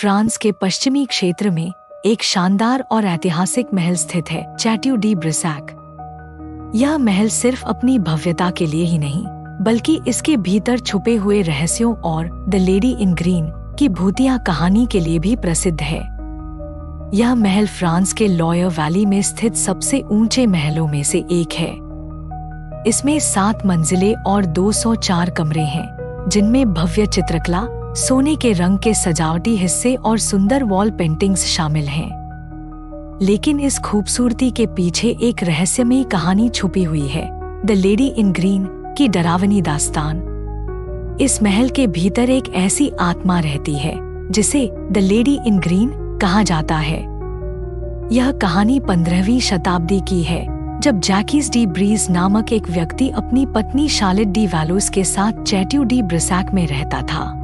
France के पश्चिमी क्षेत्र में एक शानदार और ऐतिहासिक महल स्थित है, चैट्यू डी ब्रिसैक। यह महल सिर्फ अपनी भव्यता के लिए ही नहीं, बल्कि इसके भीतर छुपे हुए रहस्यों और द लेडी इन ग्रीन की भूतिया कहानी के लिए भी प्रसिद्ध है। यह महल फ्रांस के लॉयर वैली में स्थित सबसे ऊंचे महलों में से एक है। इसमें 7 मंजिलें और 204 कमरे हैं, जिनमें भव्य चित्रकला, सोने के रंग के सजावटी हिस्से और सुंदर वॉल पेंटिंग्स शामिल हैं। लेकिन इस खूबसूरती के पीछे एक रहस्यमयी कहानी छुपी हुई है, द लेडी इन ग्रीन की डरावनी दास्तान। इस महल के भीतर एक ऐसी आत्मा रहती है जिसे द लेडी इन ग्रीन कहा जाता है। यह कहानी 15वीं शताब्दी की है, जब जैकीज डी ब्रीज नामक एक व्यक्ति अपनी पत्नी शार्लेट डी वैलोइस के साथ चैट्यू डी ब्रिसैक में रहता था।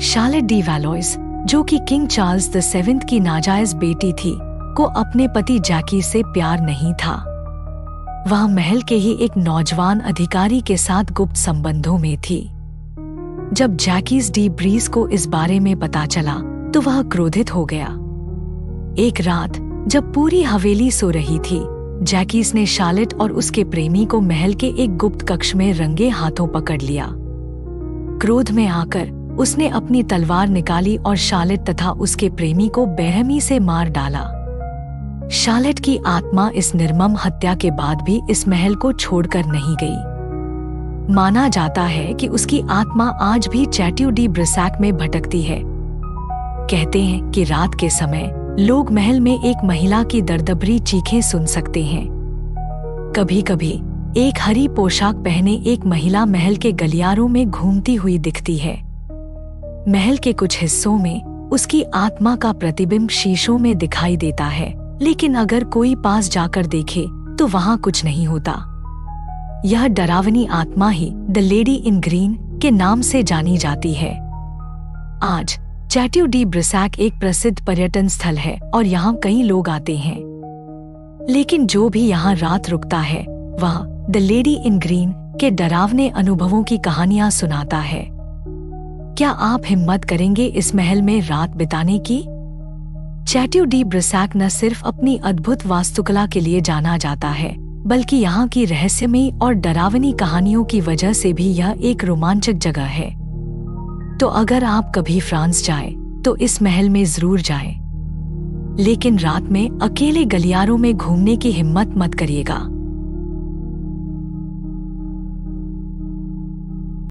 शार्लेट डी वैलोइस, जो कि किंग चार्ल्स VII की नाजायज बेटी थी, को अपने पति जैकी से प्यार नहीं था। वह महल के ही एक नौजवान अधिकारी के साथ गुप्त संबंधों में थी। जब जैकीज डी ब्रीज को इस बारे में पता चला तो वह क्रोधित हो गया। एक रात जब पूरी हवेली सो रही थी, जैकीज ने शार्लेट और उसके प्रेमी को महल के एक गुप्त कक्ष में रंगे हाथों पकड़ लिया। क्रोध में आकर उसने अपनी तलवार निकाली और शार्लेट तथा उसके प्रेमी को बेरहमी से मार डाला। शार्लेट की आत्मा इस निर्मम हत्या के बाद भी इस महल को छोड़कर नहीं गई। माना जाता है कि उसकी आत्मा आज भी चैट्यू डी ब्रिसैक में भटकती है। कहते हैं कि रात के समय लोग महल में एक महिला की दर्दभरी चीखें सुन सकते हैं। कभी कभी एक हरी पोशाक पहने एक महिला महल के गलियारों में घूमती हुई दिखती है। महल के कुछ हिस्सों में उसकी आत्मा का प्रतिबिंब शीशों में दिखाई देता है, लेकिन अगर कोई पास जाकर देखे तो वहां कुछ नहीं होता। यह डरावनी आत्मा ही द लेडी इन ग्रीन के नाम से जानी जाती है। आज चैट्यू डी ब्रिसैक एक प्रसिद्ध पर्यटन स्थल है और यहाँ कई लोग आते हैं। लेकिन जो भी यहाँ रात रुकता है, वह द लेडी इन ग्रीन के डरावने अनुभवों की कहानियां सुनाता है। क्या आप हिम्मत करेंगे इस महल में रात बिताने की? चैट्यू डी ब्रिसैक न सिर्फ अपनी अद्भुत वास्तुकला के लिए जाना जाता है, बल्कि यहाँ की रहस्यमयी और डरावनी कहानियों की वजह से भी यह एक रोमांचक जगह है। तो अगर आप कभी फ्रांस जाएं, तो इस महल में जरूर जाएं। लेकिन रात में अकेले गलियारों में घूमने की हिम्मत मत करिएगा।